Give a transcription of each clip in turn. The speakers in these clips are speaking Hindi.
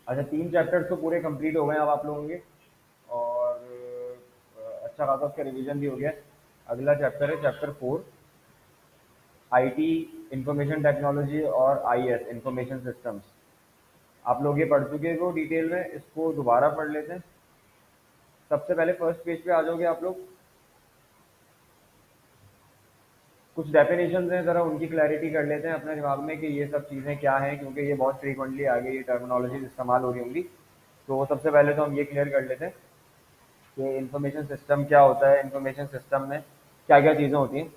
अच्छा, 3 चैप्टर्स तो पूरे कंप्लीट हो गए अब आप लोगों के, और अच्छा खासा उसका रिवीजन भी हो गया। अगला चैप्टर है चैप्टर 4, आईटी, इंफॉर्मेशन टेक्नोलॉजी और आईएस, इंफॉर्मेशन सिस्टम्स। आप लोग ये पढ़ चुके हो डिटेल में, इसको दोबारा पढ़ लेते हैं। सबसे पहले फर्स्ट पेज पे आ जाओगे आप लोग। कुछ डेफिनेशंस हैं, ज़रा उनकी क्लैरिटी कर लेते हैं अपने दिमाग में कि ये सब चीज़ें क्या हैं, क्योंकि ये बहुत फ्रीक्वेंटली आगे ये टर्मिनोलॉजीज इस्तेमाल हो रही होंगी। तो सबसे पहले तो हम ये क्लियर कर लेते हैं कि इंफॉर्मेशन सिस्टम क्या होता है, इंफॉर्मेशन सिस्टम में क्या क्या चीज़ें होती हैं।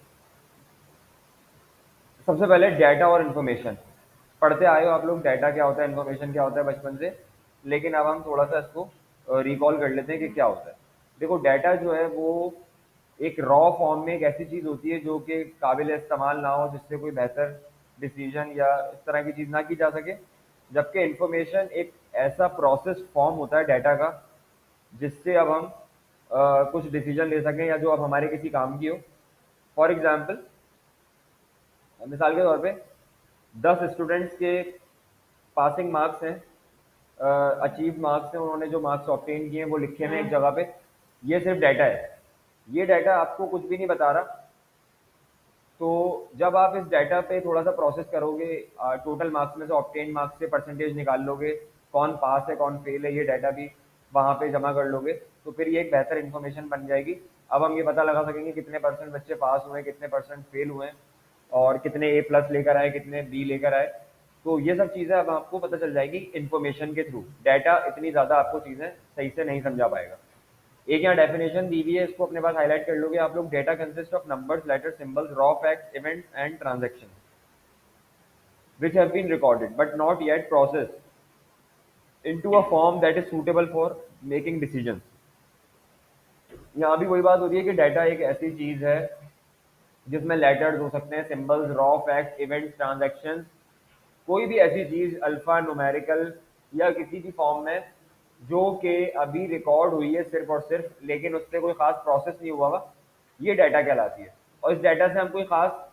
सबसे पहले डाटा और इन्फॉर्मेशन पढ़ते आए हो आप लोग, डाटा क्या होता है, इन्फॉर्मेशन क्या होता है बचपन से। लेकिन अब हम थोड़ा सा इसको रिकॉल कर लेते हैं कि क्या होता है। देखो, डाटा जो है वो एक रॉ फॉर्म में एक ऐसी चीज़ होती है जो कि काबिल इस्तेमाल ना हो, जिससे कोई बेहतर डिसीजन या इस तरह की चीज़ ना की जा सके। जबकि इन्फॉर्मेशन एक ऐसा प्रोसेस फॉर्म होता है डाटा का, जिससे अब हम कुछ डिसीजन ले सकें या जो अब हमारे किसी काम की हो। फॉर एग्जाम्पल, मिसाल के तौर पे 10 स्टूडेंट्स के पासिंग मार्क्स हैं, अचीव मार्क्स हैं, उन्होंने जो मार्क्स ऑब्टेन किए हैं वो लिखे हैं एक जगह पे। ये सिर्फ डाटा है, ये डाटा आपको कुछ भी नहीं बता रहा। तो जब आप इस डाटा पे थोड़ा सा प्रोसेस करोगे, टोटल मार्क्स में से ऑब्टेन मार्क्स से परसेंटेज निकाल लोगे, कौन पास है कौन फेल है, ये डाटा भी वहाँ पे जमा कर लोगे, तो फिर ये एक बेहतर इन्फॉर्मेशन बन जाएगी। अब हम ये पता लगा सकेंगे कितने परसेंट बच्चे पास हुए हैं, कितने परसेंट फेल हुए हैं, और कितने ए प्लस लेकर आए, कितने बी लेकर आए। तो ये सब चीज़ें अब आपको पता चल जाएगी इन्फॉर्मेशन के थ्रू। डाटा इतनी ज़्यादा आपको चीज़ें सही से नहीं समझा पाएगा। एक यहाँ डेफिनेशन दी हुई है, इसको अपने पास हाईलाइट कर लोगे आप लोग। Data consist of numbers, letter, symbols, raw facts, events and transaction which have been recorded but not yet processed into a form that is suitable for making decisions। यहाँ भी वही बात होती है कि डाटा एक ऐसी चीज है जिसमें लेटर्स हो सकते हैं, symbols, raw facts, events, transactions, कोई भी ऐसी चीज अल्फा न्यूमेरिकल या किसी भी फॉर्म में जो कि अभी रिकॉर्ड हुई है सिर्फ और सिर्फ, लेकिन उस पर कोई खास प्रोसेस नहीं हुआ हुआ, ये डाटा कहलाती है। और इस डाटा से हम कोई खास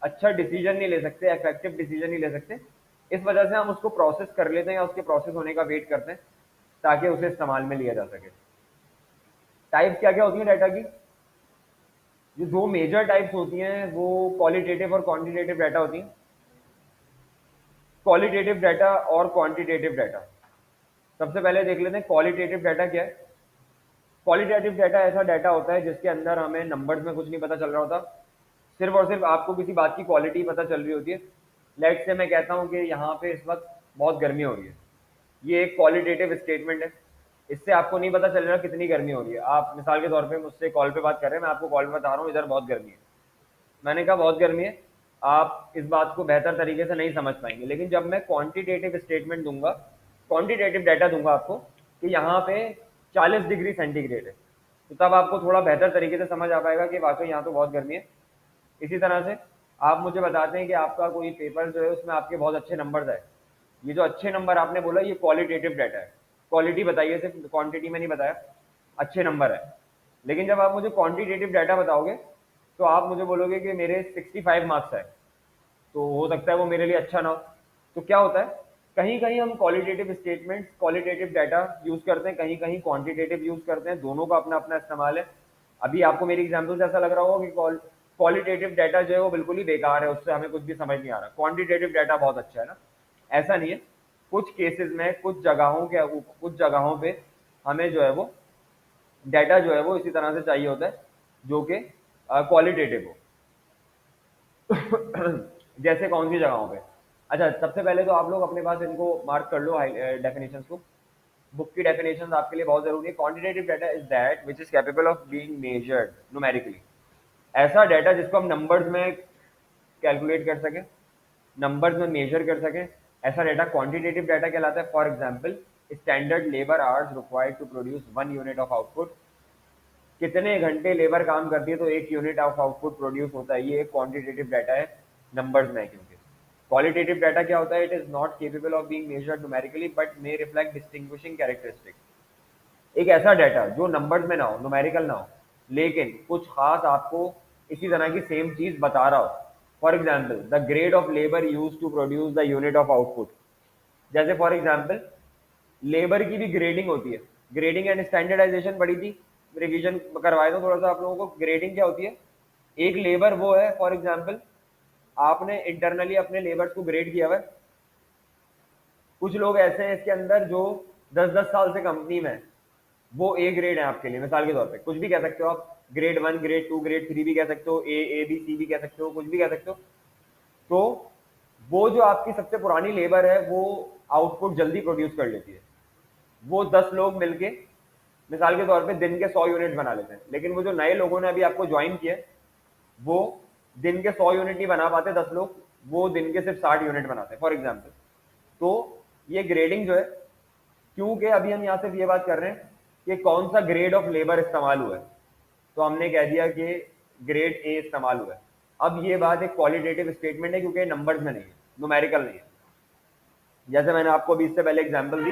अच्छा डिसीजन नहीं ले सकते, इफेक्टिव डिसीजन नहीं ले सकते। इस वजह से हम उसको प्रोसेस कर लेते हैं या उसके प्रोसेस होने का वेट करते हैं ताकि उसे इस्तेमाल में लिया जा सके। टाइप्स क्या क्या होती हैं डाटा की? जो दो मेजर टाइप्स होती हैं वो क्वालिटेटिव और क्वांटिटेटिव डाटा होती हैं। क्वालिटेटिव डाटा और क्वांटिटेटिव डाटा, सबसे पहले देख लेते हैं क्वालिटेटिव डाटा क्या है। क्वालिटेटिव डाटा ऐसा डाटा होता है जिसके अंदर हमें नंबर्स में कुछ नहीं पता चल रहा होता, सिर्फ और सिर्फ आपको किसी बात की क्वालिटी पता चल रही होती है। लेट से मैं कहता हूँ कि यहाँ पे इस वक्त बहुत गर्मी हो रही है, ये एक क्वालिटेटिव स्टेटमेंट है। इससे आपको नहीं पता चल रहा कितनी गर्मी हो रही है। आप मिसाल के तौर पे मुझसे कॉल पे बात कर रहे हैं, मैं आपको कॉल पे बता रहा हूँ इधर बहुत गर्मी है, मैंने कहा बहुत गर्मी है, आप इस बात को बेहतर तरीके से नहीं समझ पाएंगे। लेकिन जब मैं क्वांटिटेटिव स्टेटमेंट दूंगा, क्वांटिटेटिव डाटा दूंगा आपको कि यहाँ पे 40 डिग्री सेंटीग्रेड है, तो तब आपको थोड़ा बेहतर तरीके से समझ आ पाएगा कि वाकई यहाँ तो बहुत गर्मी है। इसी तरह से आप मुझे बताते हैं कि आपका कोई पेपर जो है उसमें आपके बहुत अच्छे नंबर आए, ये जो अच्छे नंबर आपने बोला ये क्वालिटेटिव डाटा है, क्वालिटी बताइए, सिर्फ क्वांटिटी में नहीं बताया, अच्छे नंबर है। लेकिन जब आप मुझे क्वांटिटेटिव डाटा बताओगे तो आप मुझे बोलोगे कि मेरे 65 मार्क्स आए, तो हो सकता है वो मेरे लिए अच्छा ना हो। तो क्या होता है, कहीं कहीं हम qualitative statements, qualitative data use करते हैं, कहीं कहीं क्वांटिटेटिव यूज करते हैं, दोनों का अपना अपना इस्तेमाल है। अभी आपको मेरी एग्जाम्पल से ऐसा लग रहा होगा कि क्वालिटेटिव डाटा जो है वो बिल्कुल ही बेकार है, उससे हमें कुछ भी समझ नहीं आ रहा, क्वांटिटेटिव डाटा बहुत अच्छा है ना। ऐसा नहीं है, कुछ केसेस में कुछ जगहों पे हमें जो है वो डाटा जो है वो इसी तरह से चाहिए होता है जो कि क्वालिटेटिव हो। जैसे कौन सी जगहों पे? अच्छा, सबसे पहले तो आप लोग अपने पास इनको मार्क कर लो डेफिनेशंस को। बुक की डेफिनेशंस आपके लिए बहुत जरूरी है। Quantitative data is that which is capable of being measured numerically, ऐसा डाटा जिसको हम नंबर्स में कैलकुलेट कर सकें, नंबर्स में मेजर कर सकें, ऐसा डाटा क्वांटिटेटिव डाटा कहलाता है। For example, standard labour hours required to produce 1 unit of output, कितने घंटे लेबर काम करती है तो 1 यूनिट ऑफ आउटपुट प्रोड्यूस होता है, ये एक क्वांटिटेटिव डाटा है नंबर्स में। क्योंकि क्वालिटेटिव डाटा क्या होता है, it is not capable of being measured numerically but may reflect distinguishing characteristic, एक ऐसा डाटा जो नंबर्स में ना हो, न्यूमेरिकल ना हो, लेकिन कुछ खास आपको इसी तरह की सेम चीज बता रहा हो। For example, the grade of labour use to produce the unit of output. जैसे फॉर एग्जाम्पल, लेबर की भी ग्रेडिंग होती है। ग्रेडिंग एंड स्टैंडर्डाइजेशन पढ़ी थी, रिवीजन करवाए दो थोड़ा सा आप लोगों को। ग्रेडिंग क्या होती है? एक लेबर वो है, फॉर एग्जांपल आपने इंटरनली अपने लेबर्स को ग्रेड किया हुआ है। कुछ लोग ऐसे हैं इसके अंदर जो 10-10 साल से कंपनी में है, वो ए ग्रेड है आपके लिए, मिसाल के तौर पे कुछ भी कह सकते हो आप, ग्रेड 1, ग्रेड 2, ग्रेड 3 भी कह सकते हो, A, B, C भी कह सकते हो, कुछ भी कह सकते हो। तो वो जो आपकी सबसे पुरानी लेबर है वो आउटपुट जल्दी प्रोड्यूस कर लेती है। वो 10 लोग मिलके मिसाल के तौर पे दिन के 100 यूनिट बना लेते हैं, लेकिन वो जो नए लोगों ने अभी आपको ज्वाइन किया है, वो दिन के 100 यूनिट नहीं बना पाते 10 लोग, वो दिन के सिर्फ 60 यूनिट बनाते हैं, फॉर एग्जाम्पल। तो ये ग्रेडिंग जो है, क्योंकि अभी हम यहाँ सिर्फ ये बात कर रहे हैं कि कौन सा ग्रेड ऑफ लेबर इस्तेमाल हुआ है, तो हमने कह दिया कि ग्रेड ए इस्तेमाल हुआ है। अब ये बात एक क्वालिटेटिव स्टेटमेंट है, क्योंकि नंबर्स में नहीं है, न्यूमेरिकल नहीं है। जैसे मैंने आपको अभी इससे पहले एग्जांपल दी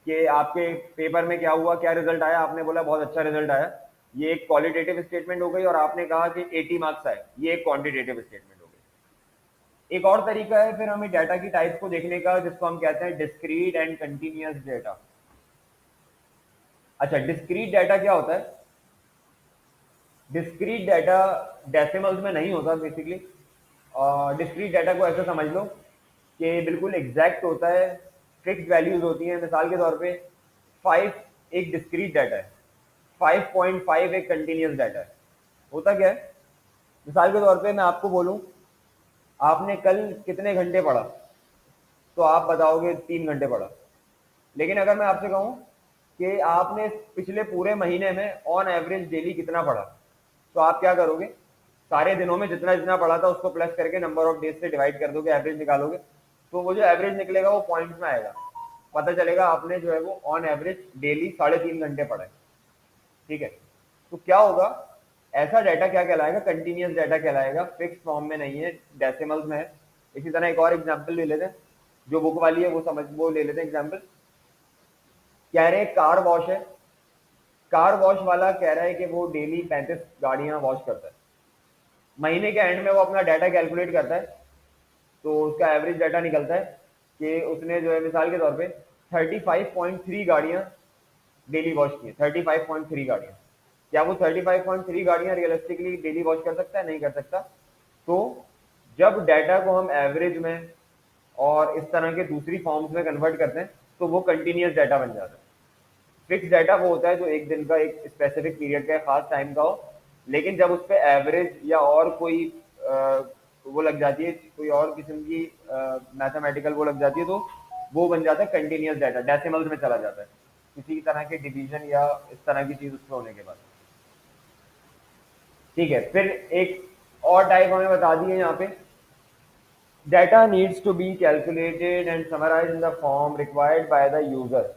कि आपके पेपर में क्या हुआ, क्या रिजल्ट आया, आपने बोला बहुत अच्छा रिजल्ट आया, ये एक क्वालिटेटिव स्टेटमेंट हो गई, और आपने कहा कि 80 मार्क्स आए, ये एक क्वांटिटेटिव स्टेटमेंट हो गई। एक और तरीका है फिर हमें डाटा की टाइप को देखने का, जिसको हम कहते हैं डिस्क्रीट एंड कंटिन्यूअस डाटा। अच्छा, डिस्क्रीट डाटा क्या होता है? डिस्क्रीट डाटा डेसिमल्स में नहीं होता बेसिकली। डिस्क्रीट डाटा को ऐसे समझ लो कि बिल्कुल एग्जैक्ट होता है, फिक्स्ड वैल्यूज होती हैं। मिसाल के तौर पे 5 एक डिस्क्रीट डाटा है, 5.5 एक कंटिन्यूअस डाटा है। होता क्या है, मिसाल के तौर पे मैं आपको बोलूं आपने कल कितने घंटे पढ़ा, तो आप बताओगे 3 घंटे पढ़ा। लेकिन अगर मैं आपसे कहूं कि आपने पिछले पूरे महीने में ऑन एवरेज डेली कितना पढ़ा, तो आप क्या करोगे? सारे दिनों में जितना जितना पढ़ा था उसको प्लस करके नंबर ऑफ डेज से डिवाइड कर दोगे, एवरेज निकालोगे। तो वो जो एवरेज निकलेगा वो पॉइंट्स में आएगा, पता चलेगा आपने जो है वो ऑन एवरेज डेली 3.5 घंटे पढ़ा है। ठीक है, तो क्या होगा, ऐसा डाटा क्या कहलाएगा? कंटिन्यूअस डाटा कहलाएगा, फिक्स फॉर्म में नहीं है, डेसिमल्स में है। इसी तरह एक और एग्जाम्पल ले लेते हैं, जो बुक वाली है वो ले लेते हैं एग्जाम्पल। कह रहे कार वॉश है, कार वॉश वाला कह रहा है कि वो डेली 35 गाड़ियां वॉश करता है। महीने के एंड में वो अपना डाटा कैलकुलेट करता है, तो उसका एवरेज डाटा निकलता है कि उसने जो है मिसाल के तौर पे 35.3 गाड़ियां डेली वॉश की है। 35.3 गाड़ियां, क्या वो 35.3 गाड़ियां रियलिस्टिकली डेली वॉश कर सकता है? नहीं कर सकता। तो जब डाटा को हम एवरेज में और इस तरह के दूसरी फॉर्म्स में कन्वर्ट करते हैं, तो वो कंटिन्यूअस डाटा बन जाता है। फिक्स डाटा वो होता है जो एक दिन का, एक स्पेसिफिक पीरियड का, खास टाइम का हो, लेकिन जब उस पर एवरेज या और कोई वो लग जाती है, कोई और किस्म की मैथमेटिकल वो लग जाती है, तो वो बन जाता है कंटिन्यूअस डाटा, डेसिमल्स में चला जाता है, किसी तरह के डिवीजन या इस तरह की चीज उसमें होने के बाद। ठीक है, फिर एक और टाइप हमें बता दी है यहाँ पे, data needs to be calculated and summarise in the form required by the user.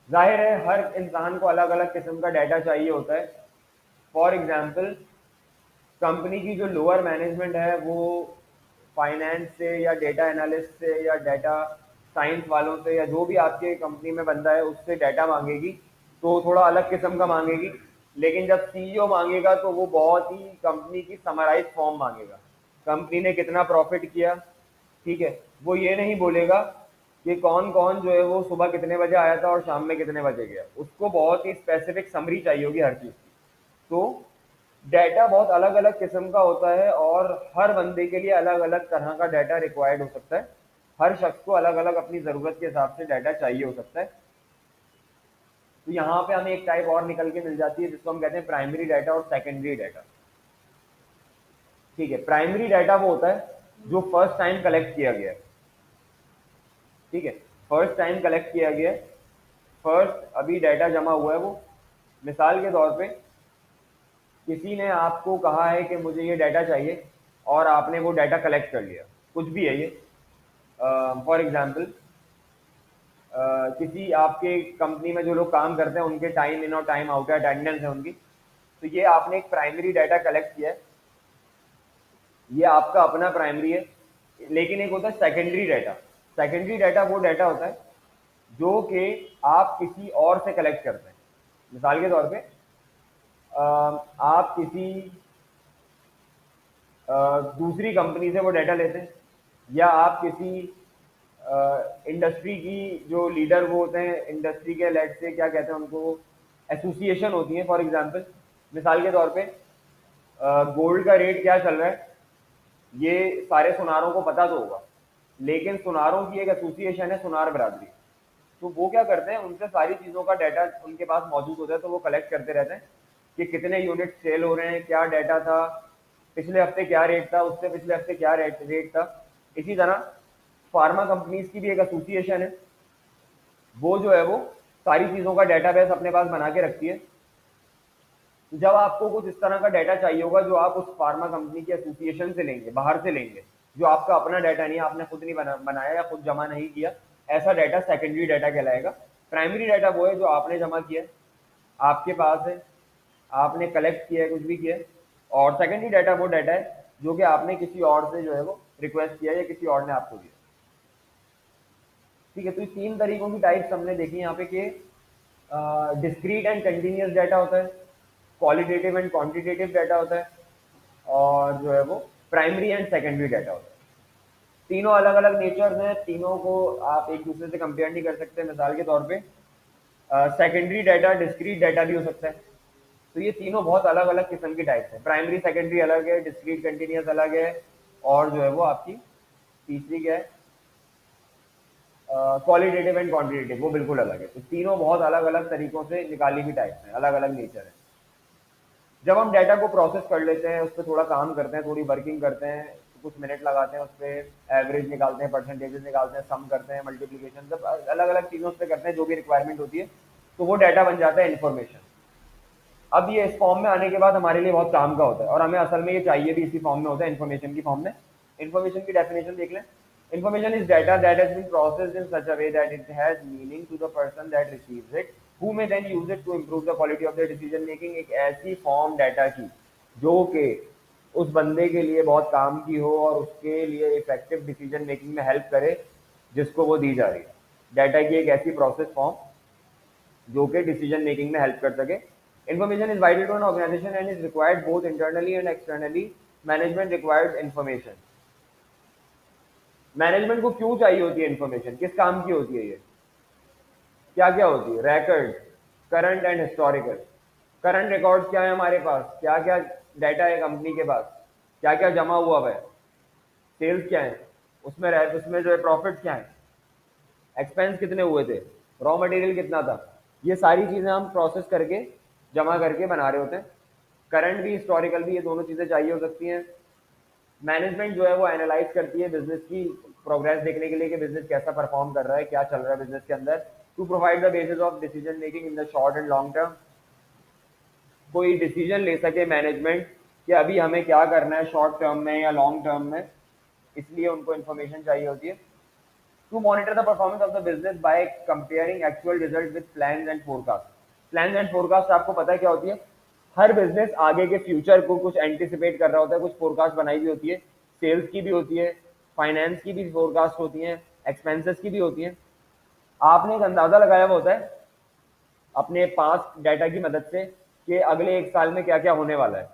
जाहिर है हर इंसान को अलग अलग किस्म का डाटा चाहिए होता है। फॉर एग्जाम्पल, कंपनी की जो लोअर मैनेजमेंट है वो फाइनेंस से या डेटा एनालिस्ट से या डाटा साइंस वालों से या जो भी आपके कंपनी में बंदा है उससे डाटा मांगेगी, तो थोड़ा अलग किस्म का मांगेगी। लेकिन जब सीईओ मांगेगा तो वो बहुत ही कंपनी की समराइज फॉर्म मांगेगा, कंपनी ने कितना प्रॉफिट किया। ठीक है, वो ये नहीं बोलेगा कि कौन कौन जो है वो सुबह कितने बजे आया था और शाम में कितने बजे गया, उसको बहुत ही स्पेसिफिक समरी चाहिए होगी हर चीज़ की। तो डाटा बहुत अलग अलग किस्म का होता है और हर बंदे के लिए अलग अलग तरह का डाटा रिक्वायर्ड हो सकता है। हर शख्स को अलग अलग अपनी ज़रूरत के हिसाब से डाटा चाहिए हो सकता है। तो यहाँ पे हमें एक टाइप और निकल के मिल जाती है जिसको हम कहते हैं प्राइमरी डाटा और सेकेंडरी डाटा। ठीक है, प्राइमरी डाटा वो होता है जो फर्स्ट टाइम कलेक्ट किया गया है। ठीक है, फर्स्ट टाइम कलेक्ट किया गया है, फर्स्ट अभी डाटा जमा हुआ है वो। मिसाल के तौर पे किसी ने आपको कहा है कि मुझे ये डाटा चाहिए और आपने वो डाटा कलेक्ट कर लिया, कुछ भी है ये। फॉर एग्जांपल, किसी आपके कंपनी में जो लोग काम करते हैं उनके टाइम इन और टाइम आउट है, अटेंडेंस है उनकी, तो ये आपने एक प्राइमरी डाटा कलेक्ट किया है, ये आपका अपना प्राइमरी है। लेकिन एक होता है सेकेंडरी डाटा। सेकेंडरी डाटा वो डाटा होता है जो कि आप किसी और से कलेक्ट करते हैं। मिसाल के तौर पे आप किसी दूसरी कंपनी से वो डाटा लेते हैं, या आप किसी इंडस्ट्री की जो लीडर वो होते हैं, इंडस्ट्री के लेट से क्या कहते हैं उनको, एसोसिएशन होती है। फॉर एग्जांपल, मिसाल के तौर पे गोल्ड का रेट क्या चल रहा है ये सारे सुनारों को पता तो होगा, लेकिन सुनारों की एक एसोसिएशन है, सुनार बरादरी। तो वो क्या करते हैं, उनसे सारी चीज़ों का डाटा उनके पास मौजूद होता है, तो वो कलेक्ट करते रहते हैं कि कितने यूनिट सेल हो रहे हैं, क्या डाटा था, पिछले हफ्ते क्या रेट था, उससे पिछले हफ्ते क्या रेट था। इसी तरह फार्मा कंपनीज की भी एक एसोसिएशन है, वो जो है वो सारी चीज़ों का डाटाबेस अपने पास बना के रखती है। तो जब आपको कुछ इस तरह का डाटा चाहिए होगा जो आप उस फार्मा कंपनी के एसोसिएशन से लेंगे, बाहर से लेंगे, जो आपका अपना डाटा नहीं है, आपने खुद नहीं बनाया या खुद जमा नहीं किया, ऐसा डाटा सेकेंडरी डाटा कहलाएगा। प्राइमरी डाटा वो है जो आपने जमा किया है, आपके पास है, आपने कलेक्ट किया है, कुछ भी किया है। और सेकेंडरी डाटा वो डाटा है जो कि आपने किसी और से जो है वो रिक्वेस्ट किया या किसी और ने आपको दिया। ठीक है, तो ये तीन तरीकों की टाइप्स हमने देखी यहाँ पे कि डिस्क्रीट एंड कंटिन्यूस डाटा होता है, क्वालिटेटिव एंड क्वांटिटेटिव डाटा होता है, और जो है वो प्राइमरी एंड सेकेंडरी डाटा होता है। तीनों अलग अलग नेचर्स हैं, तीनों को आप एक दूसरे से कंपेयर नहीं कर सकते। मिसाल के तौर पे सेकेंडरी डाटा डिस्क्रीट डाटा भी हो सकता है। तो ये तीनों बहुत अलग अलग किस्म की टाइप्स हैं। प्राइमरी सेकेंडरी अलग है, डिस्क्रीट कंटिन्यूस अलग है, और जो है वो आपकी तीसरी क्या है, क्वालिटेटिव एंड क्वांटिटेटिव, वो बिल्कुल अलग है। तो तीनों बहुत अलग अलग तरीकों से निकाली हुई टाइप्स हैं, अलग अलग नेचर है। जब हम डाटा को प्रोसेस कर लेते हैं, उस पर थोड़ा काम करते हैं, थोड़ी वर्किंग करते हैं, तो कुछ मिनट लगाते हैं, उस पर एवरेज निकालते हैं, परसेंटेजेस निकालते हैं, सम करते हैं, मल्टीप्लिकेशन, सब अलग अलग चीज़ों से करते हैं जो भी रिक्वायरमेंट होती है, तो वो डाटा बन जाता है इन्फॉर्मेशन। अब ये इस फॉर्म में आने के बाद हमारे लिए बहुत काम का होता है, और हमें असल में ये चाहिए भी इसी फॉर्म में होता है, इन्फॉर्मेशन की फॉर्म में। इन्फॉर्मेशन की डेफिनेशन देख लें। Information is data that has been processed in such a way that it has meaning to the person that receives it, who may then use it to improve the quality of their decision making। एक ऐसी फॉर्म डाटा की जो कि उस बंदे के लिए बहुत काम की हो और उसके लिए इफेक्टिव डिसीजन मेकिंग में हेल्प करे, जिसको वो दी जा रही है। डाटा की एक ऐसी प्रोसेस फॉर्म जो कि डिसीजन मेकिंग में हेल्प कर सके। Information is vital to an organisation and is required both internally and externally. Management required information. Management को क्यों चाहिए होती है इन्फॉर्मेशन, किस काम की होती है ये, क्या क्या होती है? Record, current and historical. Current records क्या है हमारे पास, क्या क्या डाटा है कंपनी के पास, क्या क्या जमा हुआ हुआ है, सेल्स क्या है, उसमें जो है प्रॉफिट क्या है, एक्सपेंस कितने हुए थे, रॉ मटेरियल कितना था। ये सारी चीज़ें हम प्रोसेस करके जमा करके बना रहे होते हैं। करंट भी हिस्टोरिकल भी, ये दोनों चीज़ें चाहिए हो सकती हैं। मैनेजमेंट जो है वो एनालाइज करती है बिजनेस की प्रोग्रेस देखने के लिए कि बिजनेस कैसा परफॉर्म कर रहा है, क्या चल रहा है बिजनेस के अंदर, to provide the basis of decision making in the short and long term. कोई डिसीजन ले सके मैनेजमेंट कि अभी हमें क्या करना है शॉर्ट टर्म में या लॉन्ग टर्म में, इसलिए उनको इन्फॉर्मेशन चाहिए होती है। To monitor the performance of the business by comparing actual result with plans and forecast. Plans and forecast आपको पता है क्या होती है? हर बिजनेस आगे के फ्यूचर को कुछ एंटिसिपेट कर रहा होता है, कुछ फोरकास्ट बनाई हुई होती है। सेल्स की भी होती है, फाइनेंस की भी फोरकास्ट होती है, एक्सपेंसेस की भी होती है। आपने एक अंदाजा लगाया हुआ होता है अपने पास डाटा की मदद से कि अगले एक साल में क्या क्या होने वाला है।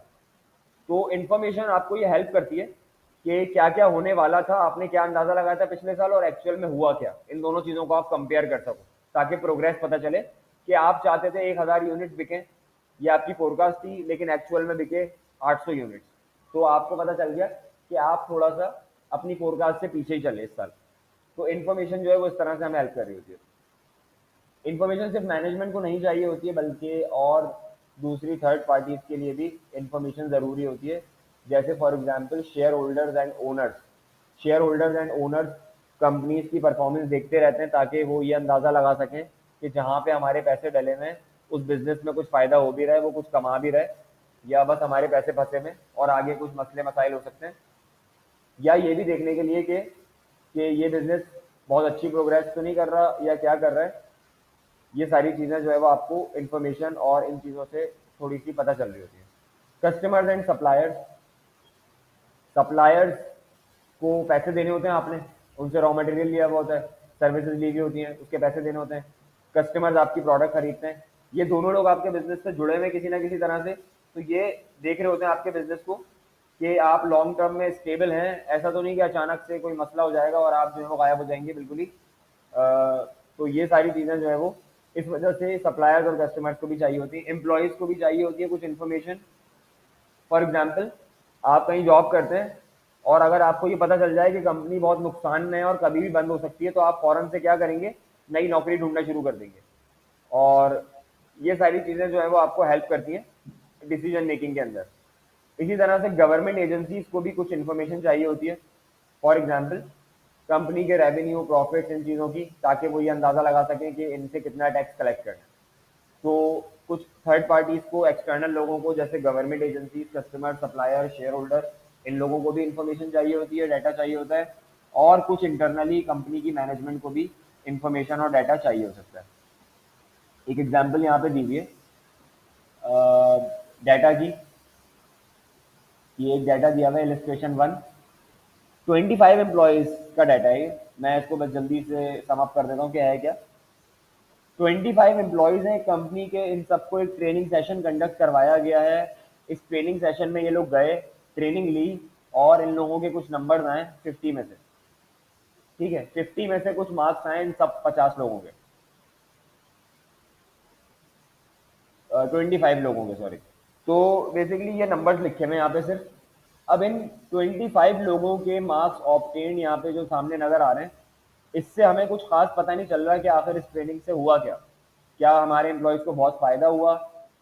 तो इन्फॉर्मेशन आपको ये हेल्प करती है कि क्या क्या होने वाला था, आपने क्या अंदाजा लगाया था पिछले साल और एक्चुअल में हुआ क्या, इन दोनों चीज़ों को आप कंपेयर कर सको, ताकि प्रोग्रेस पता चले कि आप चाहते थे 1000 यूनिट बिके, ये आपकी फोरकास्ट थी, लेकिन एक्चुअल में बिके 800 यूनिट। तो आपको पता चल गया कि आप थोड़ा सा अपनी फोरकास्ट से पीछे ही चले इस साल। तो इन्फॉर्मेशन जो है वो इस तरह से हमें हेल्प कर रही होती है। इन्फॉर्मेशन सिर्फ मैनेजमेंट को नहीं चाहिए होती है, बल्कि और दूसरी थर्ड पार्टीज के लिए भी इन्फॉर्मेशन ज़रूरी होती है। जैसे for example share holders and owners. Share holders and owners companies की परफॉर्मेंस देखते रहते हैं ताकि वो ये अंदाज़ा लगा सकें कि जहाँ पे हमारे पैसे डले हुए हैं उस बिज़नेस में कुछ फ़ायदा हो भी रहा है, वो कुछ कमा भी रहा है, या बस हमारे पैसे फंसे हुए और आगे कुछ मसले मसाइल हो सकते हैं। या ये भी देखने के लिए कि ये बिज़नेस बहुत अच्छी प्रोग्रेस तो नहीं कर रहा या क्या कर रहा है। ये सारी चीज़ें जो है वो आपको इन्फॉर्मेशन और इन चीज़ों से थोड़ी सी पता चल रही होती है। Customers and suppliers. सप्लायर्स को पैसे देने होते हैं आपने, उनसे रॉ मटेरियल लिया हुआ होता है, सर्विसेज ली हुई होती हैं, उसके पैसे देने होते हैं। कस्टमर्स आपकी प्रोडक्ट खरीदते हैं। ये दोनों लोग आपके बिजनेस से जुड़े हुए किसी ना किसी तरह से, तो ये देख रहे होते हैं आपके बिजनेस को कि आप लॉन्ग टर्म में स्टेबल हैं, ऐसा तो नहीं कि अचानक से कोई मसला हो जाएगा और आप जो है वो गायब हो जाएंगे बिल्कुल ही। तो ये सारी चीज़ें जो है वो इस वजह से सप्लायर्स और कस्टमर्स को भी चाहिए होती है, एम्प्लॉयज़ को भी चाहिए होती है कुछ इन्फॉर्मेशन। फॉर एग्जाम्पल, आप कहीं जॉब करते हैं और अगर आपको ये पता चल जाए कि कंपनी बहुत नुकसान में है और कभी भी बंद हो सकती है, तो आप फ़ौरन से क्या करेंगे, नई नौकरी ढूंढना शुरू कर देंगे। और ये सारी चीज़ें जो है वो आपको हेल्प करती हैं डिसीजन मेकिंग के अंदर। इसी तरह से गवर्नमेंट एजेंसीज को भी कुछ इन्फॉर्मेशन चाहिए होती है। फॉर एग्जाम्पल, कंपनी के रेवेन्यू, प्रॉफिट्स, इन चीज़ों की, ताकि वो ये अंदाज़ा लगा सकें कि इनसे कितना टैक्स कलेक्ट करना है। तो कुछ थर्ड पार्टीज को, एक्सटर्नल लोगों को, जैसे government agencies, customer, supplier, share holder, इन लोगों को भी इंफॉर्मेशन चाहिए होती है, डाटा चाहिए होता है। और कुछ इंटरनली कंपनी की मैनेजमेंट को भी इंफॉर्मेशन और डाटा चाहिए हो सकता है। एक एग्जांपल यहाँ पे दीजिए डाटा की। ये एक डाटा दिया हुआ है, इलस्ट्रेशन 1। 25 एम्प्लॉयज़ का डाटा है ये। मैं इसको बस जल्दी से सम अप कर देता हूँ क्या है क्या। 25 एम्प्लॉयज़ हैं कंपनी के, इन सबको एक ट्रेनिंग सेशन कंडक्ट करवाया गया है। इस ट्रेनिंग सेशन में ये लोग गए, ट्रेनिंग ली, और इन लोगों के कुछ नंबर्स आए 50 में से। ठीक है, 50 में से कुछ मार्क्स आए इन सब 50 लोगों के, 25 लोगों के, सॉरी। तो बेसिकली ये नंबर्स लिखे हुए हैं यहाँ पे सिर्फ। अब इन 25 लोगों के मार्क्स ऑब्टेन यहाँ पे जो सामने नजर आ रहे हैं, इससे हमें कुछ खास पता नहीं चल रहा कि आखिर इस ट्रेनिंग से हुआ क्या। क्या हमारे एम्प्लॉयज़ को बहुत फ़ायदा हुआ,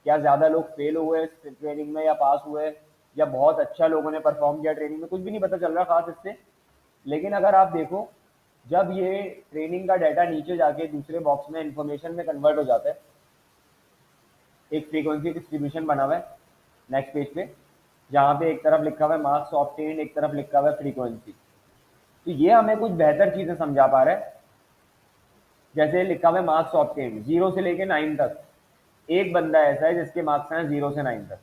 क्या ज़्यादा लोग फेल हुए इस ट्रेनिंग में या पास हुए, या बहुत अच्छा लोगों ने परफॉर्म किया ट्रेनिंग में, कुछ भी नहीं पता चल रहा खास इससे। लेकिन अगर आप देखो, जब ये ट्रेनिंग का डाटा नीचे जाके दूसरे बॉक्स में इंफॉर्मेशन में कन्वर्ट हो जाता है, एक फ्रीक्वेंसी डिस्ट्रीब्यूशन बना हुआ है नेक्स्ट पेज पे, जहाँ पे एक तरफ लिखा हुआ है मार्क्स ऑब्टेन, एक तरफ लिखा हुआ है फ्रीक्वेंसी। तो ये हमें कुछ बेहतर चीज़ें समझा पा रहा है। जैसे लिखा हुआ है मार्क्स ऑब्टेन 0 से लेके 9 तक, एक बंदा ऐसा है जिसके मार्क्स हैं 0 से 9 तक।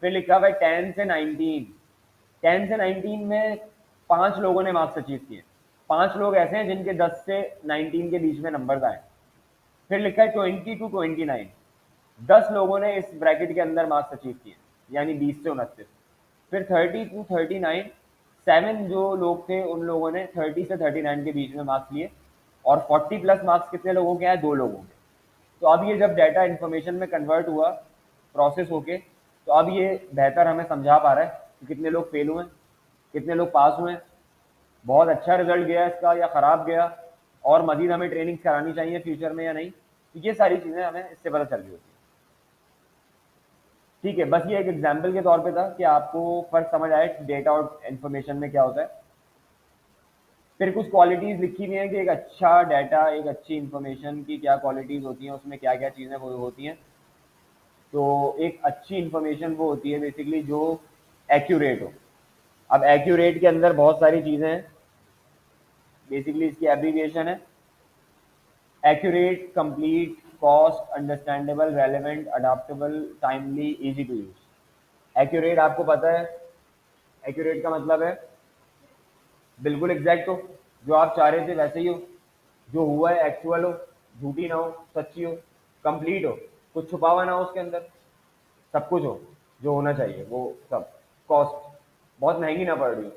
फिर लिखा हुआ है 10 से 19, 10 से 19 में 5 लोगों ने मार्क्स अचीव किए। 5 लोग ऐसे हैं जिनके 10 से 19 के बीच में नंबर आए। फिर लिखा है 20 टू 29, 10 लोगों ने इस ब्रैकेट के अंदर मार्क्स अचीव किए, यानी 20 से 29। फिर 30 टू 39, 7 जो लोग थे उन लोगों ने 30 से 39 के बीच में मार्क्स लिए। और 40 प्लस मार्क्स कितने लोगों के आए, 2 लोगों के। तो अब ये जब डाटा इन्फॉर्मेशन में कन्वर्ट हुआ, प्रोसेस होके, तो अब ये बेहतर हमें समझा पा रहा है कि कितने लोग फेल हुए, कितने लोग पास हुए, बहुत अच्छा रिजल्ट गया इसका या ख़राब गया, और मजीद हमें ट्रेनिंग करानी चाहिए फ्यूचर में या नहीं। तो ये सारी चीज़ें हमें इससे पता चल रही होती है। ठीक है, बस ये एक एग्जाम्पल के तौर पे था कि आपको फर्क समझ आए डेटा और इन्फॉर्मेशन में क्या होता है। फिर कुछ क्वालिटीज़ लिखी हुई हैं कि एक अच्छा डाटा, एक अच्छी इन्फॉर्मेशन की क्या क्वालिटीज़ होती हैं, उसमें क्या क्या चीज़ें वो होती हैं। तो एक अच्छी इन्फॉर्मेशन वो होती है बेसिकली जो एक्यूरेट हो। अब एक्यूरेट के अंदर बहुत सारी चीज़ें हैं, बेसिकली इसकी एब्रीविएशन है accurate, complete, cost, understandable, relevant, adaptable, timely, easy to use. Accurate आपको पता है, एक्यूरेट का मतलब है बिल्कुल एग्जैक्ट हो, जो आप चाह रहे थे वैसे ही हो, जो हुआ है एक्चुअल हो, झूठी ना हो, सच्ची हो। कंप्लीट हो, कुछ छुपा हुआ ना हो उसके अंदर, सब कुछ हो जो होना चाहिए वो सब। कॉस्ट, बहुत महंगी ना पड़ रही हो।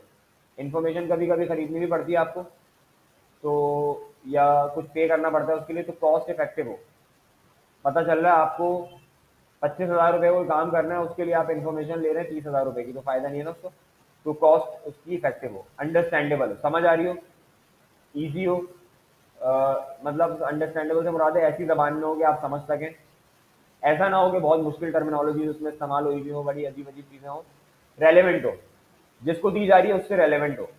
इन्फॉर्मेशन कभी कभी खरीदनी भी पड़ती है आपको, तो या कुछ पे करना पड़ता है उसके लिए, तो कॉस्ट इफेक्टिव हो। पता चल रहा है आपको 25,000 रुपये को काम करना है, उसके लिए आप इन्फॉर्मेशन ले रहे हैं 30,000 रुपये की, तो फायदा नहीं है ना उसको। तो कॉस्ट उसकी इफेक्टिव हो, अंडरस्टैंडेबल हो, समझ आ रही हो, ईजी हो। मतलब अंडरस्टैंडेबल से मुराद है ऐसी जबान में हो कि आप समझ सकें। ऐसा ना हो कि बहुत मुश्किल टर्मिनोलॉजी उसमें इस्तेमाल हुई भी हो, बड़ी अजीब अजीब चीज़ें हो। रेलेवेंट हो, जिसको दी जा रही है उससे रेलेवेंट हो।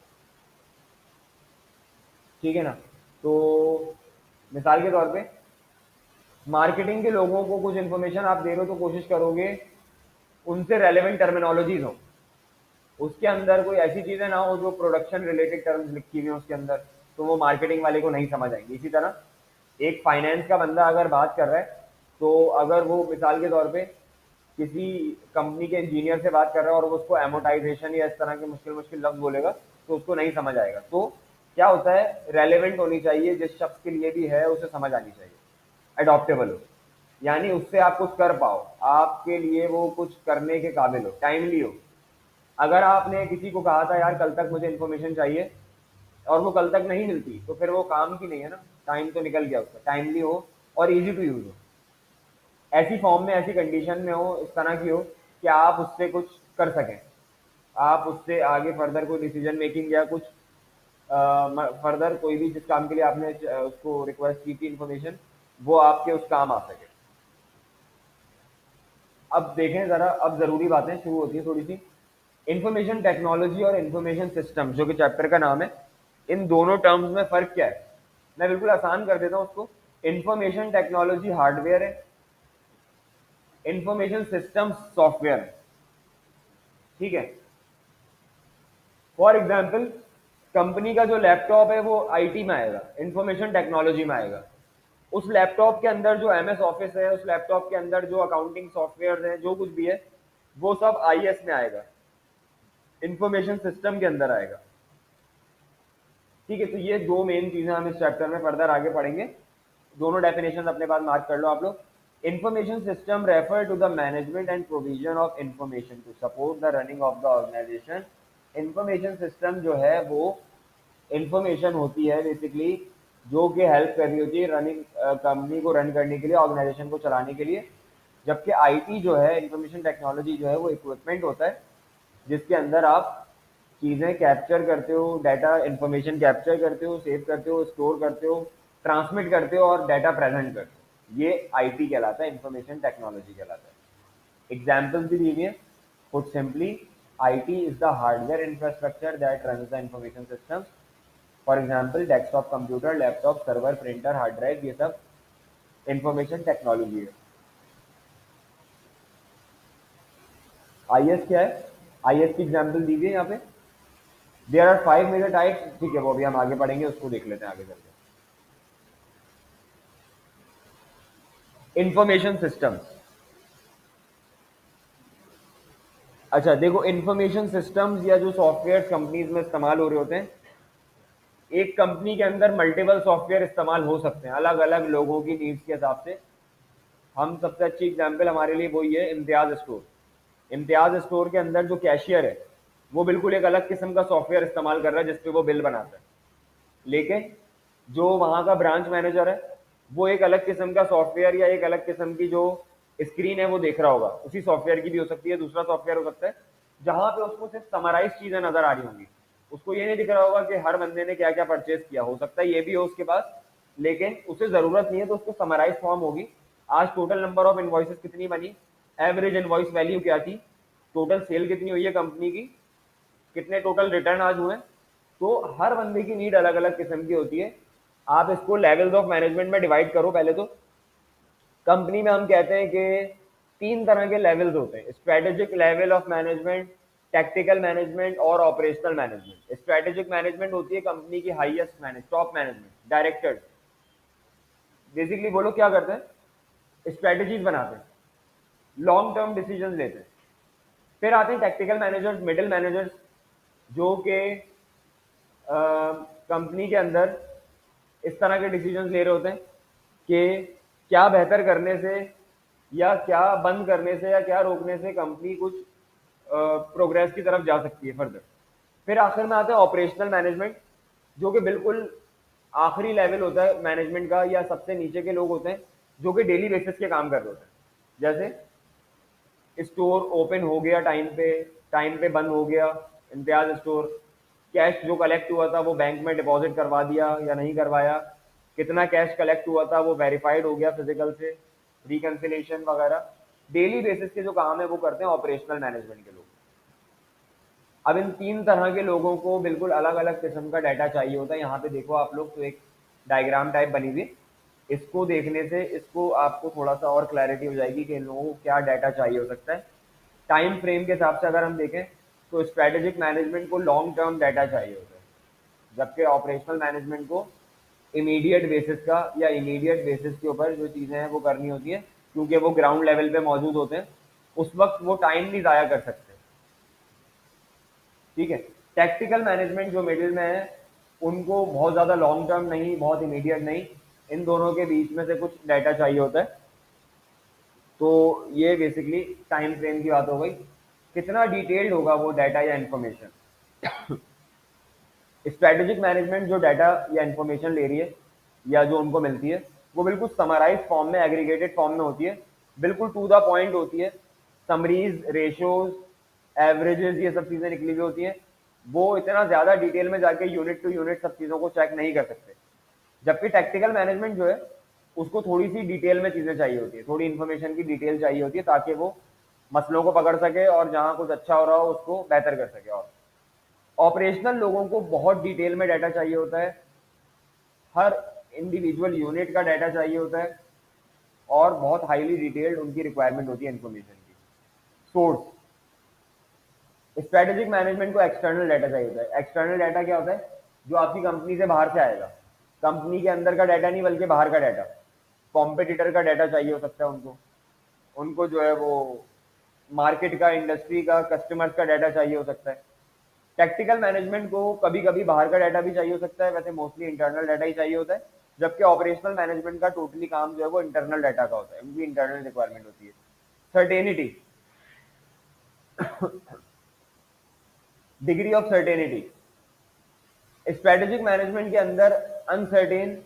ठीक है ना। तो मिसाल के तौर पे मार्केटिंग के लोगों को कुछ इन्फॉर्मेशन आप दे रहे हो, तो कोशिश करोगे उनसे रेलेवेंट टर्मिनोलॉजीज हो, उसके अंदर कोई ऐसी चीज़ें ना हो जो प्रोडक्शन रिलेटेड टर्म्स लिखी हुई हैं उसके अंदर, तो वो मार्केटिंग वाले को नहीं समझ आएंगे। इसी तरह एक फाइनेंस का बंदा अगर बात कर रहा है, तो अगर वो मिसाल के तौर पे किसी कंपनी के इंजीनियर से बात कर रहा है और वो उसको एमोटाइजेशन या इस तरह के मुश्किल मुश्किल लफ्ज बोलेगा, तो उसको नहीं समझ आएगा। तो क्या होता है, रेलेवेंट होनी चाहिए, जिस शख्स के लिए भी है उसे समझ आनी चाहिए। अडॉप्टेबल हो, यानी उससे आप कुछ कर पाओ, आपके लिए वो कुछ करने के काबिल हो। टाइमली हो, अगर आपने किसी को कहा था यार कल तक मुझे इन्फॉर्मेशन चाहिए और वो कल तक नहीं मिलती, तो फिर वो काम की नहीं है ना, टाइम तो निकल गया उसका, टाइमली हो और इजी टू यूज हो, ऐसी फॉर्म में, ऐसी कंडीशन में हो, इस तरह की हो कि आप उससे कुछ कर सकें, आप उससे आगे फर्दर कोई डिसीजन मेकिंग या कुछ फर्दर कोई भी जिस काम के लिए आपने उसको रिक्वेस्ट की थी इन्फॉर्मेशन, वो आपके उस काम आ सके। अब देखें जरा, अब जरूरी बातें शुरू होती है थोड़ी सी। इंफॉर्मेशन टेक्नोलॉजी और इंफॉर्मेशन सिस्टम जो कि चैप्टर का नाम है, इन दोनों टर्म्स में फर्क क्या है? मैं बिल्कुल आसान कर देता हूँ उसको। इंफॉर्मेशन टेक्नोलॉजी हार्डवेयर है, इंफॉर्मेशन सिस्टम सॉफ्टवेयर है, ठीक है। फॉर एग्जाम्पल, कंपनी का जो लैपटॉप है वो आईटी में आएगा, इंफॉर्मेशन टेक्नोलॉजी में आएगा। उस लैपटॉप के अंदर जो एमएस ऑफिस है, उस लैपटॉप के अंदर जो अकाउंटिंग सॉफ्टवेयर है, जो कुछ भी है, वो सब आईएस में आएगा, इंफॉर्मेशन सिस्टम के अंदर आएगा, ठीक है। तो ये दो मेन चीजें हम इस चैप्टर में फर्दर आगे पढ़ेंगे। दोनों डेफिनेशन अपने पास मार्क कर लो आप लोग। Information system refer to the management and provision of information to support the running of the organisation. Information system जो है वो इंफॉर्मेशन होती है बेसिकली, जो कि हेल्प कर रही होती है रनिंग, कंपनी को रन करने के लिए, ऑर्गेनाइजेशन को चलाने के लिए। जबकि आईटी जो है, इंफॉर्मेशन टेक्नोलॉजी जो है, वो इक्विपमेंट होता है जिसके अंदर आप चीज़ें कैप्चर करते हो, डाटा इन्फॉर्मेशन कैप्चर करते हो, सेव करते हो, स्टोर करते हो, ट्रांसमिट करते हो और डाटा प्रेजेंट करते हो। ये आईटी कहलाता है, इंफॉर्मेशन टेक्नोलॉजी कहलाता है। एग्जाम्पल्स भी दीजिए। Put simply, IT is the hardware infrastructure that runs the information system. For example, desktop computer, laptop, server, printer, hard drive, ये सब इंफॉर्मेशन टेक्नोलॉजी है। आईएस क्या है? आईएस की एग्जाम्पल दीजिए यहाँ पे। देयर आर 5 मेजर टाइप्स, ठीक है, वो भी हम आगे पढ़ेंगे, उसको देख लेते हैं आगे चलते। इंफॉर्मेशन सिस्टम्स, अच्छा देखो, इंफॉर्मेशन सिस्टम्स या जो सॉफ्टवेयर कंपनीज में इस्तेमाल हो रहे होते हैं, एक कंपनी के अंदर मल्टीपल सॉफ्टवेयर इस्तेमाल हो सकते हैं अलग अलग लोगों की नीड्स के हिसाब से। हम सबसे अच्छी एग्जांपल हमारे लिए वही है इम्तियाज स्टोर। इम्तियाज स्टोर के अंदर जो कैशियर है, वो बिल्कुल एक अलग किस्म का सॉफ्टवेयर इस्तेमाल कर रहा है जिसपे वो बिल बनाता है। लेकिन जो वहाँ का ब्रांच मैनेजर है, वो एक अलग किस्म का सॉफ्टवेयर या एक अलग किस्म की जो स्क्रीन है वो देख रहा होगा। उसी सॉफ्टवेयर की भी हो सकती है, दूसरा सॉफ्टवेयर हो सकता है, जहाँ पे उसको सिर्फ समराइज चीजें नजर आ रही होंगी। उसको ये नहीं दिख रहा होगा कि हर बंदे ने क्या क्या परचेज किया, हो सकता है ये भी हो उसके पास, लेकिन उसे जरूरत नहीं है, तो उसको समराइज फॉर्म होगी। आज टोटल नंबर ऑफ इनवॉइसेस कितनी बनी, एवरेज इनवॉइस वैल्यू क्या थी, टोटल सेल कितनी हुई है कंपनी की, कितने टोटल रिटर्न आज हुए। तो हर बंदे की नीड अलग अलग किस्म की होती है। आप इसको लेवल्स ऑफ मैनेजमेंट में डिवाइड करो। पहले तो कंपनी में हम कहते हैं कि 3 तरह के लेवल्स होते हैं, strategic level of management, tactical management और ऑपरेशनल मैनेजमेंट। स्ट्रेटेजिक मैनेजमेंट होती है कंपनी की highest manage, top management, directors. Basically वो लोग क्या करते हैं, स्ट्रेटेजीज बनाते हैं, लॉन्ग टर्म डिसीजन लेते हैं। फिर आते हैं टैक्टिकल मैनेजर्स, मिडिल मैनेजर्स, जो कि कंपनी के अंदर इस तरह के डिसीजन ले रहे होते हैं कि क्या बेहतर करने से या क्या बंद करने से या क्या रोकने से कंपनी कुछ प्रोग्रेस की तरफ जा सकती है फर्दर। फिर आखिर में आता है ऑपरेशनल मैनेजमेंट, जो कि बिल्कुल आखिरी लेवल होता है मैनेजमेंट का, या सबसे नीचे के लोग होते हैं जो कि डेली बेसिस के काम कर रहे होते हैं। जैसे स्टोर ओपन हो गया टाइम पे बंद हो गया इम्तियाज स्टोर, कैश जो कलेक्ट हुआ था वो बैंक में डिपॉजिट करवा दिया या नहीं करवाया, कितना कैश कलेक्ट हुआ था वो वेरीफाइड हो गया फिजिकल से, रिकन्सिलेशन वगैरह। डेली बेसिस के जो काम है वो करते हैं ऑपरेशनल मैनेजमेंट के लोग। अब इन 3 तरह के लोगों को बिल्कुल अलग अलग किस्म का डाटा चाहिए होता है। यहाँ पे देखो आप लोग, तो एक डायग्राम टाइप बनी हुई, इसको देखने से इसको आपको थोड़ा सा और क्लैरिटी हो जाएगी कि इन लोगों को क्या डाटा चाहिए हो सकता है। टाइम फ्रेम के हिसाब से अगर हम देखें तो स्ट्रेटेजिक मैनेजमेंट को लॉन्ग टर्म डाटा चाहिए होता है, जबकि ऑपरेशनल मैनेजमेंट को इमीडिएट बेसिस का या इमीडिएट बेसिस के ऊपर जो चीज़ें हैं वो करनी होती है, क्योंकि वो ग्राउंड लेवल पे मौजूद होते हैं, उस वक्त वो टाइम नहीं ज़ाया कर सकते, ठीक है। टैक्टिकल मैनेजमेंट जो मिडिल में है, उनको बहुत ज़्यादा लॉन्ग टर्म नहीं, बहुत इमीडिएट नहीं, इन दोनों के बीच में से कुछ डाटा चाहिए होता है। तो ये बेसिकली टाइम फ्रेम की बात हो गई। कितना डिटेल्ड होगा वो डाटा या इन्फॉर्मेशन। स्ट्रेटेजिक मैनेजमेंट जो डाटा या इन्फॉर्मेशन ले रही है या जो उनको मिलती है, वो बिल्कुल समराइज फॉर्म में, एग्रीगेटेड फॉर्म में होती है, बिल्कुल टू द पॉइंट होती है। समरीज, रेशोज, एवरेजेस, ये सब चीज़ें निकली हुई होती हैं। वो इतना ज़्यादा डिटेल में जाके यूनिट टू यूनिट सब चीज़ों को चेक नहीं कर सकते। जबकि टेक्निकल मैनेजमेंट जो है, उसको थोड़ी सी डिटेल में चीज़ें चाहिए होती है, थोड़ी इन्फॉर्मेशन की डिटेल चाहिए होती है, ताकि वो मसलों को पकड़ सके और जहाँ कुछ अच्छा हो रहा हो उसको बेहतर कर सके। और ऑपरेशनल लोगों को बहुत डिटेल में डाटा चाहिए होता है, हर इंडिविजुअल यूनिट का डाटा चाहिए होता है, और बहुत हाईली डिटेल्ड उनकी रिक्वायरमेंट होती है इन्फॉर्मेशन की। सोर्स, स्ट्रेटेजिक मैनेजमेंट को एक्सटर्नल डाटा चाहिए होता है। एक्सटर्नल डाटा क्या होता है? जो आपकी कंपनी से बाहर से आएगा, कंपनी के अंदर का डाटा नहीं बल्कि बाहर का डाटा। कॉम्पिटिटर का डाटा चाहिए हो सकता है उनको, उनको जो है वो मार्केट का, इंडस्ट्री का, कस्टमर्स का डाटा चाहिए हो सकता है। टेक्निकल मैनेजमेंट को कभी कभी बाहर का डाटा भी चाहिए हो सकता है, वैसे मोस्टली इंटरनल डाटा ही चाहिए होता है। जबकि ऑपरेशनल मैनेजमेंट का टोटली काम जो है वो इंटरनल डाटा का होता है, उनकी इंटरनल रिक्वायरमेंट होती है। Certainty, degree of certainty, strategic management के अंदर अनसर्टेन,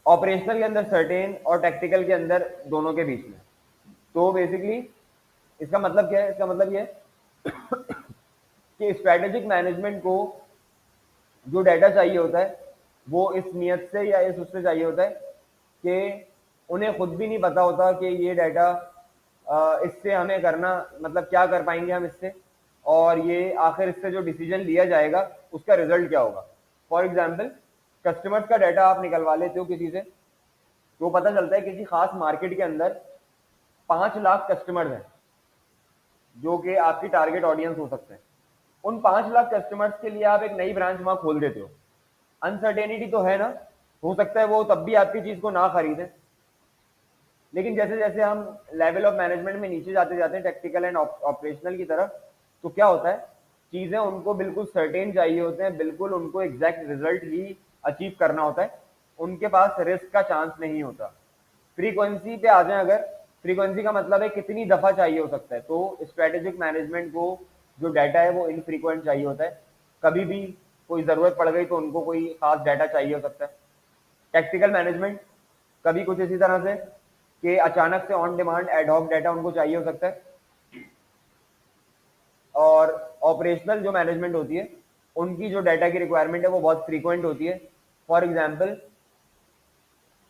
ऑपरेशनल के अंदर सर्टेन, और टेक्निकल के अंदर दोनों के बीच में। तो बेसिकली इसका मतलब क्या है? इसका मतलब ये है कि स्ट्रेटेजिक मैनेजमेंट को जो डाटा चाहिए होता है वो इस नियत से या इस उससे चाहिए होता है कि उन्हें खुद भी नहीं पता होता कि ये डाटा इससे हमें करना, मतलब क्या कर पाएंगे हम इससे, और ये आखिर इससे जो डिसीजन लिया जाएगा उसका रिजल्ट क्या होगा। फॉर एग्जाम्पल, कस्टमर्स का डाटा आप निकलवा लेते हो किसी से, तो पता चलता है किसी खास मार्केट के अंदर 5 लाख कस्टमर्स हैं जो कि आपकी टारगेट ऑडियंस हो सकते हैं। उन 5 लाख कस्टमर्स के लिए आप एक नई ब्रांच वहां खोल देते हो। अनसर्टेनिटी तो है ना, हो सकता है वो तब भी आपकी चीज को ना खरीदें। लेकिन जैसे जैसे हम लेवल ऑफ मैनेजमेंट में नीचे जाते जाते हैं, टेक्निकल एंड ऑपरेशनल की तरफ, तो क्या होता है, चीजें उनको बिल्कुल सर्टेन चाहिए होते हैं, बिल्कुल उनको एग्जैक्ट रिजल्ट ही अचीव करना होता है, उनके पास रिस्क का चांस नहीं होता। फ्रीक्वेंसी पे आ जाए अगर, फ्रीक्वेंसी का मतलब है कितनी दफा चाहिए हो सकता है। तो स्ट्रेटेजिक मैनेजमेंट को जो डाटा है वो इनफ्रीक्वेंट चाहिए होता है, कभी भी कोई जरूरत पड़ गई तो उनको कोई खास डाटा चाहिए हो सकता है। टेक्निकल मैनेजमेंट कभी कुछ इसी तरह से कि अचानक से ऑन डिमांड एडहॉक डाटा उनको चाहिए हो सकता है। और ऑपरेशनल जो मैनेजमेंट होती है, उनकी जो डाटा की रिक्वायरमेंट है वो बहुत फ्रीक्वेंट होती है। फॉर एग्जांपल,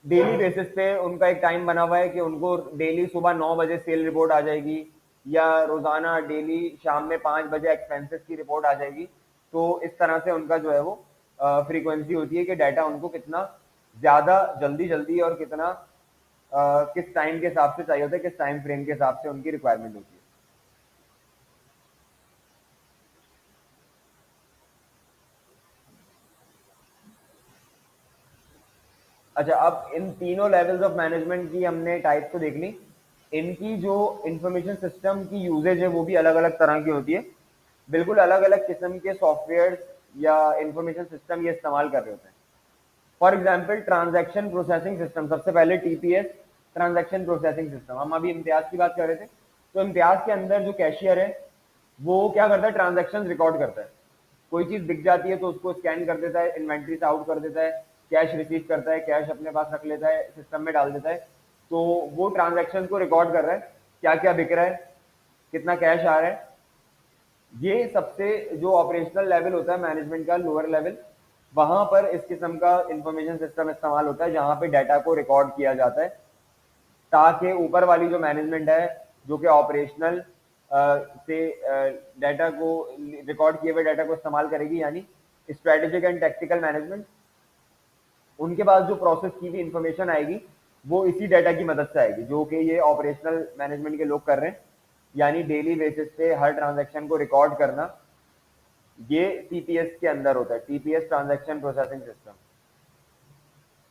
डेली बेसिस पे उनका एक टाइम बना हुआ है कि उनको डेली सुबह 9 बजे सेल रिपोर्ट आ जाएगी, या रोजाना डेली शाम में 5 बजे एक्सपेंसेस की रिपोर्ट आ जाएगी। तो इस तरह से उनका जो है वो फ्रीक्वेंसी होती है कि डाटा उनको कितना ज्यादा जल्दी जल्दी और कितना किस टाइम के हिसाब से चाहिए होता है, किस टाइम फ्रेम के हिसाब से उनकी रिक्वायरमेंट होती है। अच्छा, अब इन तीनों लेवल्स ऑफ मैनेजमेंट की हमने टाइप तो देख ली। इनकी जो इंफॉर्मेशन सिस्टम की यूजेज है वो भी अलग अलग तरह की होती है। बिल्कुल अलग अलग किस्म के सॉफ्टवेयर या इंफॉर्मेशन सिस्टम ये इस्तेमाल कर रहे होते हैं। For example, transaction processing system, सबसे पहले टीपीएस, ट्रांजैक्शन प्रोसेसिंग सिस्टम। हम अभी इम्तियाज की बात कर रहे थे, तो इम्तियाज के अंदर जो कैशियर है वो क्या करता है, ट्रांजैक्शन रिकॉर्ड करता है। कोई चीज बिक जाती है तो उसको स्कैन कर देता है, इन्वेंट्री से आउट कर देता है, कैश रिसीव करता है, कैश अपने पास रख लेता है, सिस्टम में डाल देता है। तो वो ट्रांजैक्शन को रिकॉर्ड कर रहा है, क्या क्या बिक रहा है, कितना कैश आ रहा है। ये सबसे जो ऑपरेशनल लेवल होता है मैनेजमेंट का, लोअर लेवल, वहां पर इस किस्म का इंफॉर्मेशन सिस्टम इस्तेमाल होता है जहां पे डाटा को रिकॉर्ड किया जाता है, ताकि ऊपर वाली जो मैनेजमेंट है जो कि ऑपरेशनल से डाटा को, रिकॉर्ड किए हुए डाटा को इस्तेमाल करेगी, यानी स्ट्रेटेजिक एंड टेक्निकल मैनेजमेंट, उनके पास जो प्रोसेस की हुई इंफॉर्मेशन आएगी वो इसी डाटा की मदद से आएगी जो कि ये ऑपरेशनल मैनेजमेंट के लोग कर रहे हैं। यानी डेली बेसिस पे हर ट्रांजैक्शन को रिकॉर्ड करना, ये टीपीएस के अंदर होता है, TPS, transaction processing system.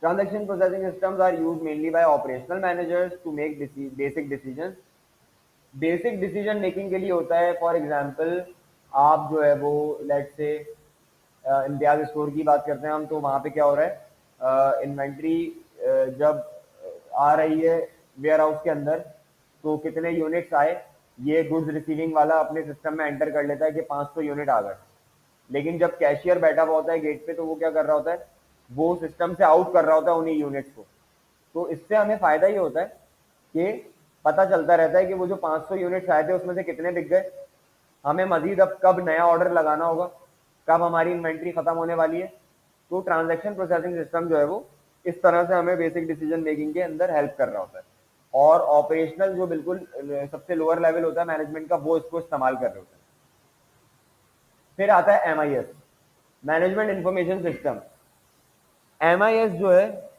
Transaction processing systems are used mainly by operational managers to make basic decisions। Basic decision making के लिए होता है। फॉर एग्जांपल, आप जो है वो लेट से इम्तियाज स्टोर की बात करते हैं हम, तो वहाँ पे क्या हो रहा है, इन्वेंट्री जब आ रही है वेयर हाउस के अंदर, तो कितने यूनिट्स आए, ये गुड्स रिसीविंग वाला अपने सिस्टम में एंटर कर लेता है कि 500 यूनिट आ गए, लेकिन जब कैशियर बैठा हुआ होता है गेट पे तो वो क्या कर रहा होता है, वो सिस्टम से आउट कर रहा होता है उन्हीं यूनिट्स को। तो इससे हमें फायदा ये होता है कि पता चलता रहता है कि वो जो 500 यूनिट्स आए थे उसमें से कितने बिक गए, हमें मजीद अब कब नया ऑर्डर लगाना होगा, कब हमारी इन्वेंट्री खत्म होने वाली है। तो ट्रांजैक्शन प्रोसेसिंग सिस्टम जो है वो इस तरह से हमें बेसिक डिसीजन मेकिंग के अंदर हेल्प कर रहा होता है, और ऑपरेशनल जो बिल्कुल सबसे लोअर लेवल होता है मैनेजमेंट का, वो इसको इस्तेमाल कर रहे होते हैं। फिर आता है MIS, management information system. MIS जो है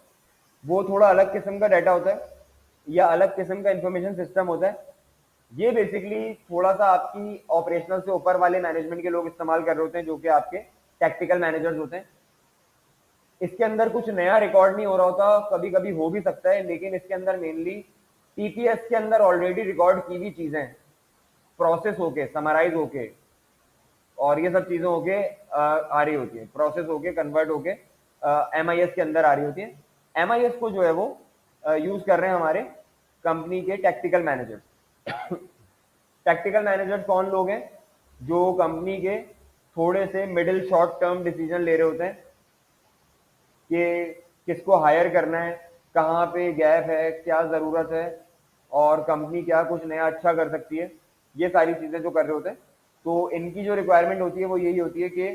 वो थोड़ा अलग किस्म का डाटा होता है या अलग किस्म का इंफॉर्मेशन सिस्टम होता है। ये बेसिकली थोड़ा सा आपकी ऑपरेशनल से ऊपर वाले मैनेजमेंट के लोग इस्तेमाल कर रहे होते हैं, जो कि आपके टेक्निकल मैनेजर्स होते हैं। इसके अंदर कुछ नया रिकॉर्ड नहीं हो रहा होता, कभी कभी हो भी सकता है, लेकिन इसके अंदर मेनली TPS के अंदर ऑलरेडी रिकॉर्ड की हुई चीजें प्रोसेस होके, समराइज होके, और ये सब चीजें होके आ रही होती है, प्रोसेस होके कन्वर्ट होके MIS के अंदर आ रही होती है। MIS को जो है वो यूज कर रहे हैं हमारे कंपनी के टेक्निकल मैनेजर्स। टेक्निकल मैनेजर्स कौन लोग हैं, जो कंपनी के थोड़े से मिडिल शॉर्ट टर्म डिसीजन ले रहे होते हैं कि किसको हायर करना है, कहाँ पे गैप है, क्या ज़रूरत है, और कंपनी क्या कुछ नया अच्छा कर सकती है, ये सारी चीज़ें जो कर रहे होते हैं। तो इनकी जो रिक्वायरमेंट होती है वो यही होती है कि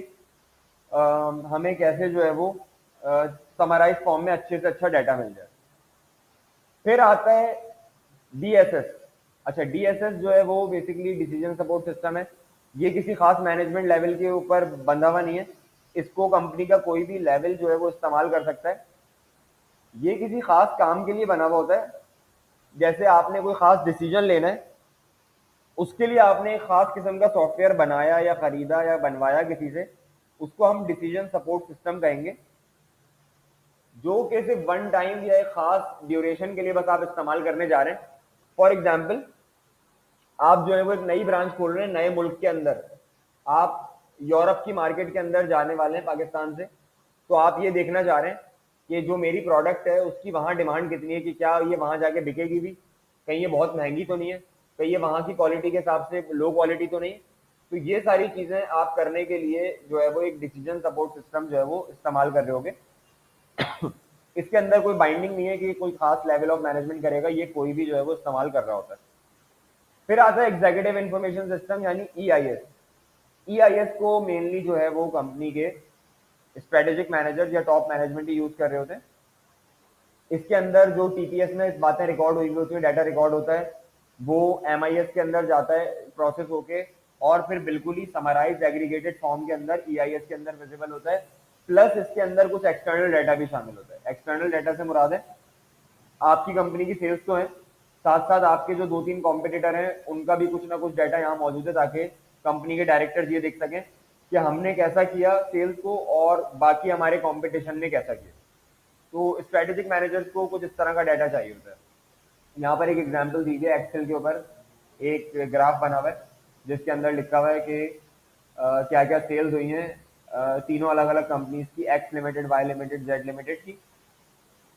हमें कैसे जो है वो समराइज फॉर्म में अच्छे से अच्छा डाटा मिल जाए। फिर आता है DSS। अच्छा, DSS जो है वो बेसिकली डिसीजन सपोर्ट सिस्टम है। ये किसी खास मैनेजमेंट लेवल के ऊपर बंधा हुआ नहीं है, इसको कंपनी का कोई भी लेवल जो है वो इस्तेमाल कर सकता है। ये किसी खास काम के लिए बना हुआ होता है, जैसे आपने कोई खास डिसीजन लेना है, उसके लिए आपने एक खास किस्म का सॉफ्टवेयर बनाया या खरीदा या बनवाया किसी से, उसको हम डिसीजन सपोर्ट सिस्टम कहेंगे, जो कि सिर्फ वन टाइम या एक खास ड्यूरेशन के लिए बस आप इस्तेमाल करने जा रहे हैं। फॉर एग्जाम्पल, आप जो है वो एक नई ब्रांच खोल रहे हैं नए मुल्क के अंदर, आप यूरोप की मार्केट के अंदर जाने वाले हैं पाकिस्तान से, तो आप ये देखना चाह रहे हैं कि जो मेरी प्रोडक्ट है उसकी वहाँ डिमांड कितनी है, कि क्या ये वहाँ जाके बिकेगी भी, कहीं ये बहुत महंगी तो नहीं है, कहीं ये वहाँ की क्वालिटी के हिसाब से लो क्वालिटी तो नहीं। तो ये सारी चीज़ें आप करने के लिए जो है वो एक डिसीजन सपोर्ट सिस्टम जो है वो इस्तेमाल कर रहे होगे। इसके अंदर कोई बाइंडिंग नहीं है कि कोई खास लेवल ऑफ मैनेजमेंट करेगा, ये कोई भी जो है वो इस्तेमाल कर रहा होता है। फिर आता है एग्जीक्यूटिव इंफॉर्मेशन सिस्टम यानी EIS। EIS को मेनली जो है वो कंपनी के स्ट्रेटेजिक मैनेजर या टॉप मैनेजमेंट ही यूज कर रहे होते हैं। इसके अंदर जो TPS में बातें रिकॉर्ड हुई होती है, डाटा रिकॉर्ड होता है, वो MIS के अंदर जाता है प्रोसेस होके, और फिर बिल्कुल ही समराइज एग्रीगेटेड फॉर्म के अंदर EIS के अंदर विजिबल होता है। प्लस इसके अंदर कुछ एक्सटर्नल डाटा भी शामिल होता है। एक्सटर्नल डाटा से मुराद है आपकी कंपनी की सेल्स तो है, साथ साथ आपके जो 2-3 कॉम्पिटिटर हैं उनका भी कुछ ना कुछ डाटा यहाँ मौजूद है, ताकि कंपनी के डायरेक्टर ये देख सकें कि हमने कैसा किया सेल्स को और बाकी हमारे कॉम्पिटिशन ने कैसा किया। तो स्ट्रेटेजिक मैनेजर्स को कुछ इस तरह का डाटा चाहिए होता है। यहाँ पर एक एग्जांपल दीजिए, एक्सेल के ऊपर एक ग्राफ बना हुआ है जिसके अंदर लिखा हुआ है कि क्या क्या सेल्स हुई हैं तीनों अलग अलग कंपनीज की, X limited, Y limited, Z limited की।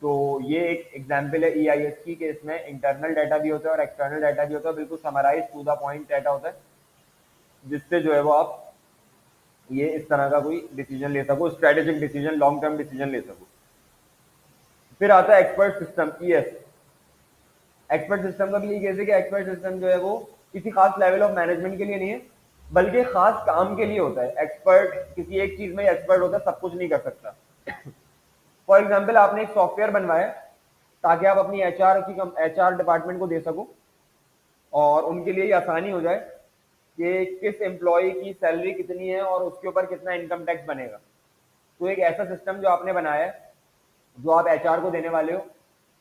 तो ये एक एग्जांपल है EIS की, कि इसमें इंटरनल डाटा भी होता है और एक्सटर्नल डाटा भी होता है, बिल्कुल summarise to the point data होता है, जिससे जो है वो आप ये इस तरह का कोई डिसीजन ले सको, strategic decision, long term decision ले सको। फिर आता है expert system, ES। Expert system का भी यही कैसे कि एक्सपर्ट सिस्टम जो है वो किसी खास लेवल ऑफ मैनेजमेंट के लिए नहीं है, बल्कि खास काम के लिए होता है। एक्सपर्ट किसी एक चीज में एक्सपर्ट होता है, सब कुछ नहीं कर सकता। फॉर एग्जाम्पल, आपने एक सॉफ्टवेयर बनवाया ताकि आप अपनी HR डिपार्टमेंट को दे सको और उनके लिए ये आसानी हो जाए कि किस एम्प्लॉय की सैलरी कितनी है और उसके ऊपर कितना इनकम टैक्स बनेगा। तो एक ऐसा सिस्टम जो आपने बनाया है, जो आप HR को देने वाले हो,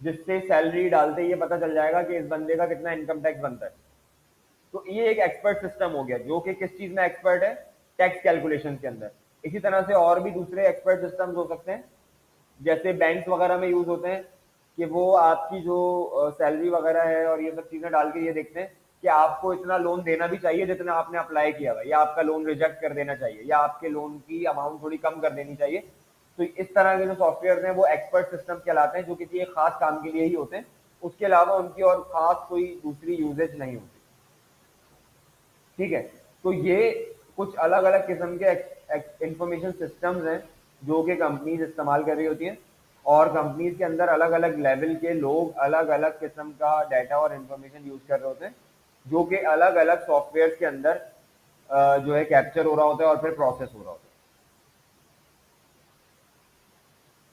जिससे सैलरी डालते ही ये पता चल जाएगा कि इस बंदे का कितना इनकम टैक्स बनता है। तो ये एक एक्सपर्ट सिस्टम हो गया, जो कि किस चीज में एक्सपर्ट है, टैक्स कैलकुलेशन के अंदर। इसी तरह से और भी दूसरे एक्सपर्ट सिस्टम्स हो सकते हैं, जैसे बैंक्स वगैरह में यूज होते हैं, कि वो आपकी जो सैलरी वगैरह है और ये सब चीजें डाल के ये देखते हैं कि आपको इतना लोन देना भी चाहिए जितना आपने अप्लाई किया हुआ है, या आपका लोन रिजेक्ट कर देना चाहिए, या आपके लोन की अमाउंट थोड़ी कम कर देनी चाहिए। तो इस तरह के जो सॉफ्टवेयर हैं वो एक्सपर्ट सिस्टम कहलाते हैं, जो किसी एक खास काम के लिए ही होते हैं, उसके अलावा उनकी और खास कोई दूसरी यूजेज नहीं होती। ठीक है। तो ये कुछ अलग अलग किस्म के इंफॉर्मेशन सिस्टम्स हैं जो कि कंपनीज इस्तेमाल कर रही होती हैं, और कंपनीज के अंदर अलग अलग लेवल के लोग अलग अलग किस्म का डाटा और इंफॉर्मेशन यूज कर रहे होते हैं, जो कि अलग अलग सॉफ्टवेयर के अंदर जो है कैप्चर हो रहा होता है और फिर प्रोसेस हो रहा होता है।